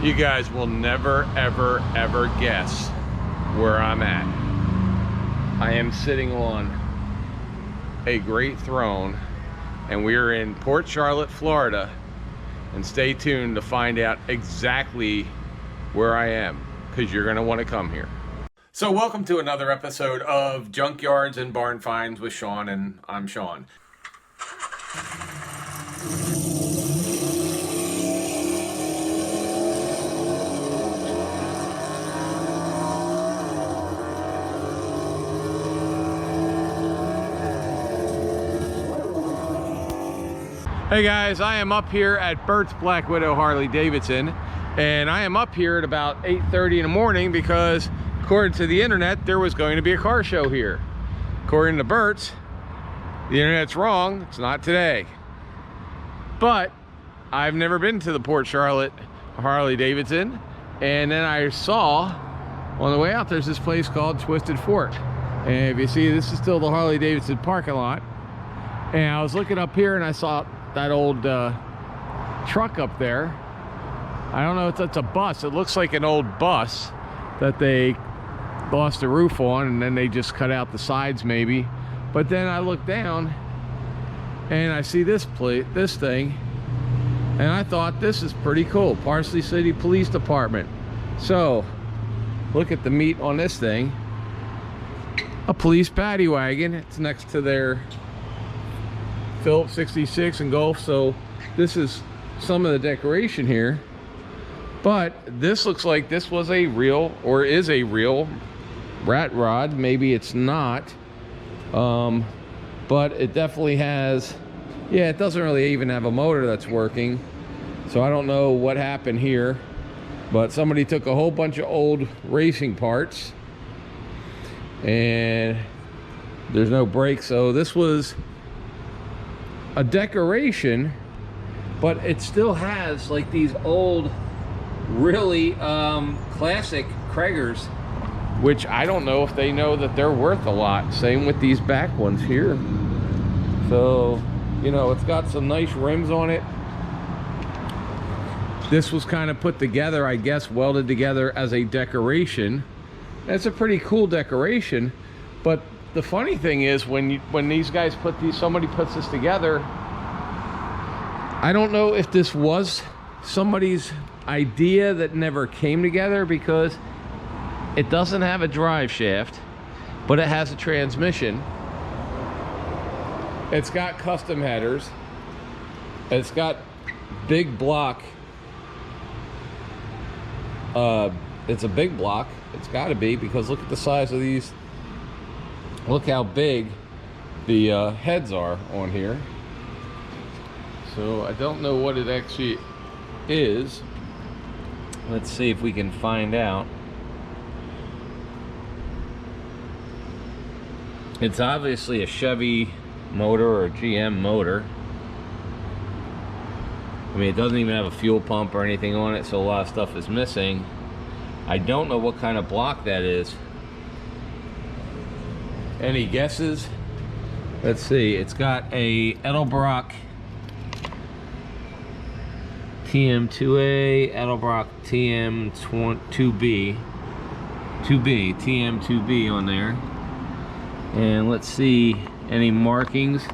You guys will never, ever, ever guess where I'm at. I am sitting on a great throne, and we are in Port Charlotte, Florida. And stay tuned to find out exactly where I am, because you're going to want to come here. So welcome to another episode of Junkyards and Barn Finds with Sean, and I'm Sean. Hey guys, I am up here at Bert's Black Widow Harley Davidson, and I am up here at about 8:30 in the morning because according to the internet there was going to be a car show here. According to Bert's, the internet's wrong, it's not today. But I've never been to the Port Charlotte Harley Davidson, and then I saw on the way out there's this place called Twisted Fork, and if you see, this is still the Harley Davidson parking lot. And I was looking up here and I saw that old truck up there. I don't know if that's a bus. It looks like an old bus that they lost the roof on, and then they just cut out the sides maybe. But then I look down and I see this thing, and I thought this is pretty cool. Parsley City Police Department. So look at the meat on this thing. A police paddy wagon. It's next to their Phillips 66 and Golf. So this is some of the decoration here, but this looks like this was a real, or is a real, rat rod. Maybe it's not, but it definitely has, yeah, it doesn't really even have a motor that's working, so I don't know what happened here, but somebody took a whole bunch of old racing parts and there's no brakes. So this was a decoration, but it still has like these old, really classic Kragers, which I don't know if they know that they're worth a lot. Same with these back ones here. So, you know, it's got some nice rims on it. This was kind of put together, I guess, welded together as a decoration. That's a pretty cool decoration, but the funny thing is when these guys somebody puts this together, I don't know if this was somebody's idea that never came together, because it doesn't have a drive shaft, but it has a transmission. It's got custom headers. It's got big block. It's a big block. It's got to be, because look at the size of these. Look how big the heads are on here. So I don't know what it actually is. Let's see if we can find out. It's obviously a Chevy motor or a GM motor. I mean, it doesn't even have a fuel pump or anything on it, so a lot of stuff is missing. I don't know what kind of block that is. Any guesses? Let's see. It's got a Edelbrock TM2A, Edelbrock TM2B, TM2B on there. And let's see, any markings.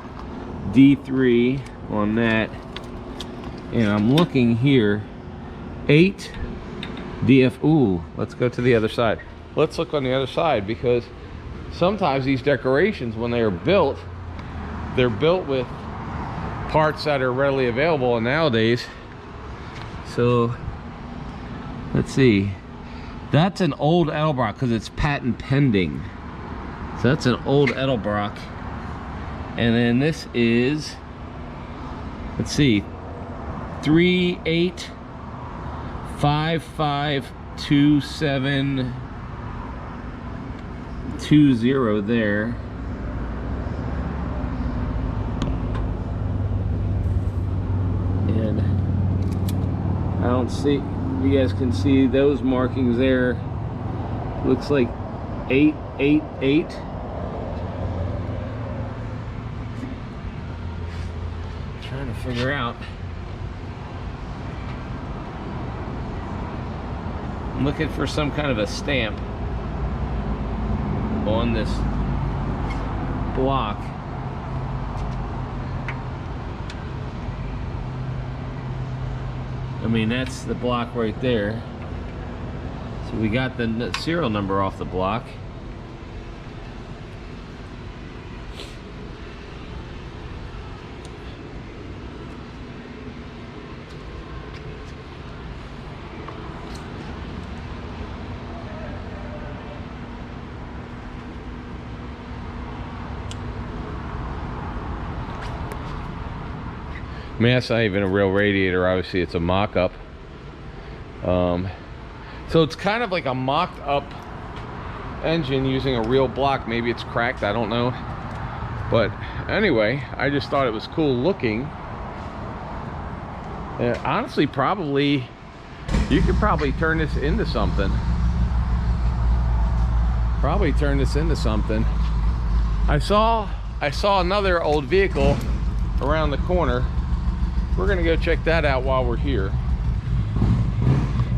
D3 on that. And I'm looking here. 8 DF. Ooh, let's go to the other side. Let's look on the other side, because sometimes these decorations, when they are built, they're built with parts that are readily available, and nowadays. So let's see, that's an old Edelbrock because it's patent pending. So that's an old Edelbrock. And then this is, let's see, 38552720 there. And I don't see, you guys can see those markings there. Looks like 888. Trying to figure out. I'm looking for some kind of a stamp on this block. I mean, that's the block right there. So we got the serial number off the block. I mean, that's not even a real radiator. Obviously, it's a mock-up. So it's kind of like a mocked up engine using a real block. Maybe it's cracked, I don't know. But anyway, I just thought it was cool looking. Honestly, probably, you could probably turn this into something. I saw another old vehicle around the corner. We're gonna go check that out while we're here.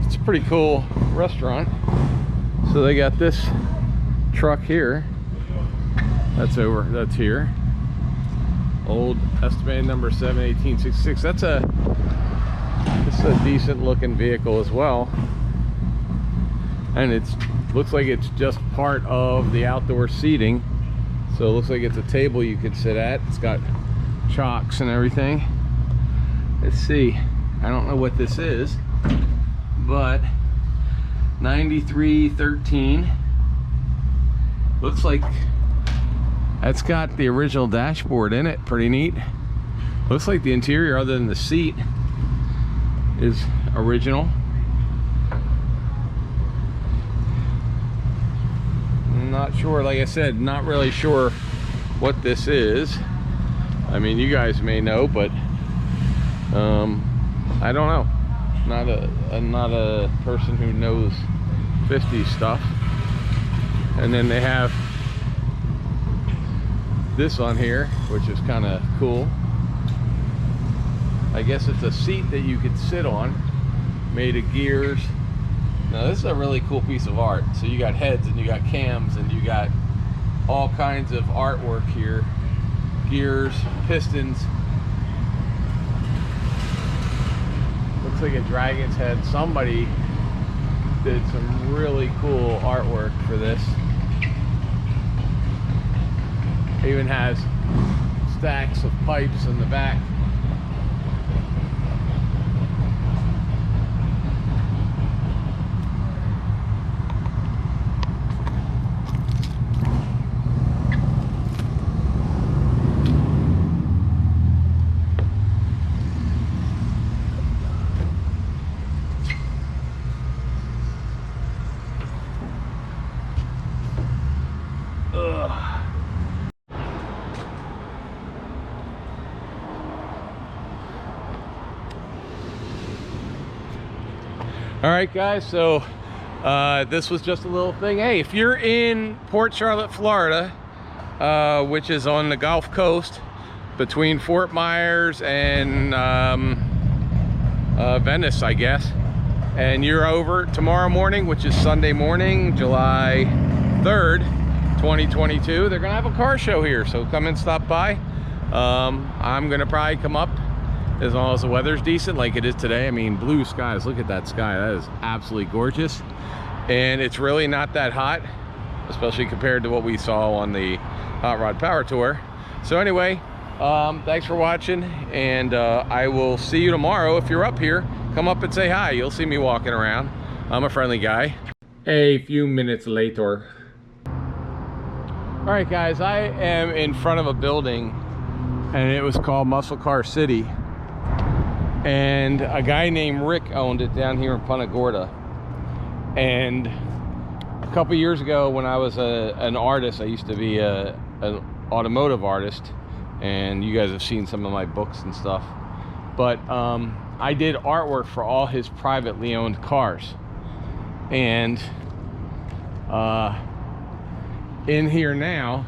It's a pretty cool restaurant. So they got this truck here. That's here. Old estimated number 71866. This is a decent looking vehicle as well. And looks like it's just part of the outdoor seating. So it looks like it's a table you could sit at. It's got chocks and everything. Let's see, I don't know what this is, but 9313. Looks like that's got the original dashboard in it. Pretty neat. Looks like the interior, other than the seat, is original. Not sure, like I said, not really sure what this is. I mean, you guys may know, but I don't know. I'm not a person who knows 50s stuff. And then they have this on here, which is kind of cool. I guess it's a seat that you could sit on, made of gears. Now this is a really cool piece of art. So you got heads and you got cams and you got all kinds of artwork here. Gears, pistons. Looks like a dragon's head. Somebody did some really cool artwork for this. It even has stacks of pipes in the back. All right, guys, so this was just a little thing. Hey, if you're in Port Charlotte, Florida, which is on the Gulf Coast between Fort Myers and Venice, I guess, and you're over tomorrow morning, which is Sunday morning, July 3rd, 2022, they're gonna have a car show here, so come and stop by. I'm gonna probably come up as long as the weather's decent like it is today. I mean, blue skies, look at that sky, that is absolutely gorgeous. And it's really not that hot, especially compared to what we saw on the Hot Rod Power Tour. So anyway, thanks for watching, and I will see you tomorrow. If you're up here, come up and say hi. You'll see me walking around. I'm a friendly guy. A few minutes later. All right, guys, I am in front of a building, and it was called Muscle Car City. And a guy named Rick owned it down here in Punta Gorda. And a couple years ago, when I was an artist, I used to be an automotive artist, and you guys have seen some of my books and stuff. But I did artwork for all his privately owned cars. And in here now,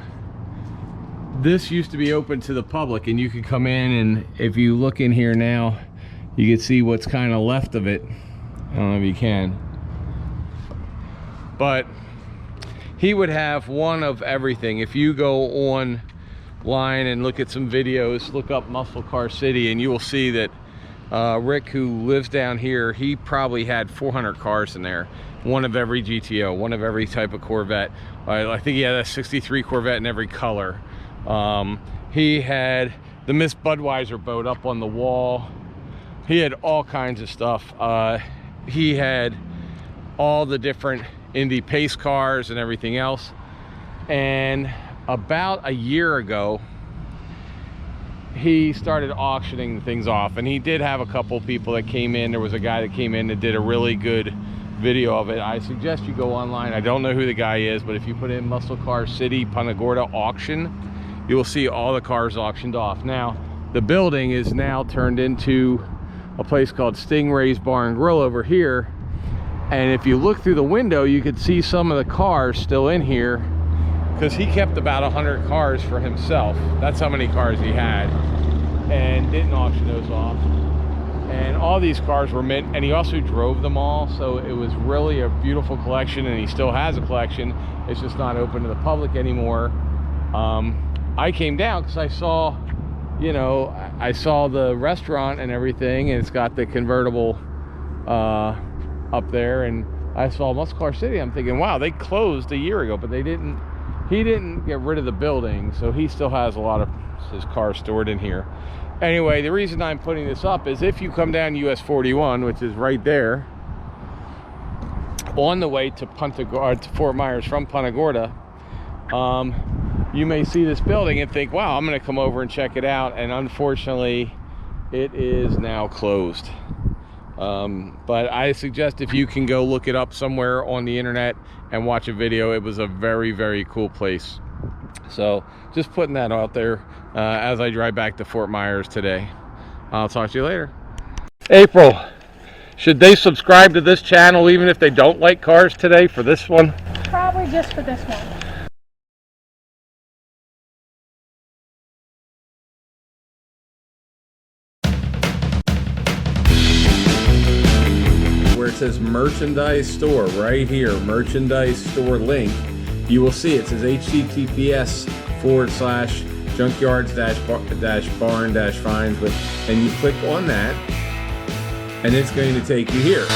this used to be open to the public, and you could come in, and if you look in here now, you can see what's kind of left of it. I don't know if you can. but he would have one of everything. If you go online and look at some videos, look up Muscle Car City, and you will see that Rick, who lives down here, he probably had 400 cars in there. One of every GTO, one of every type of Corvette. I think he had a 63 Corvette in every color. He had the Miss Budweiser boat up on the wall. He had all kinds of stuff. He had all the different Indy pace cars and everything else. And about a year ago, he started auctioning things off, and he did have a couple people that came in. There was a guy that came in that did a really good video of it. I suggest you go online. I don't know who the guy is, but if you put in Muscle Car City Punta Gorda auction, you will see all the cars auctioned off. Now, the building is now turned into a place called Stingray's Bar and Grill over here, and if you look through the window, you could see some of the cars still in here, because he kept about 100 cars for himself. That's how many cars he had, and didn't auction those off. And all these cars were mint, and he also drove them all, so it was really a beautiful collection, and he still has a collection. It's just not open to the public anymore. I came down because I saw, you know, I saw the restaurant and everything, and it's got the convertible up there, and I saw Muscle Car City. I'm thinking, wow, they closed a year ago, but they didn't. He didn't get rid of the building, so he still has a lot of his cars stored in here. Anyway, the reason I'm putting this up is if you come down US 41, which is right there, on the way to Fort Myers from Punta Gorda, you may see this building and think, wow, I'm going to come over and check it out, and unfortunately it is now closed. But I suggest if you can go look it up somewhere on the internet and watch a video. It was a very, very cool place. So just putting that out there as I drive back to Fort Myers today. I'll talk to you later. April, should they subscribe to this channel even if they don't like cars today for this one? Probably just for this one. Where it says merchandise store right here, merchandise store link, you will see it says https:/junkyards-barn-finds, and you click on that and it's going to take you here.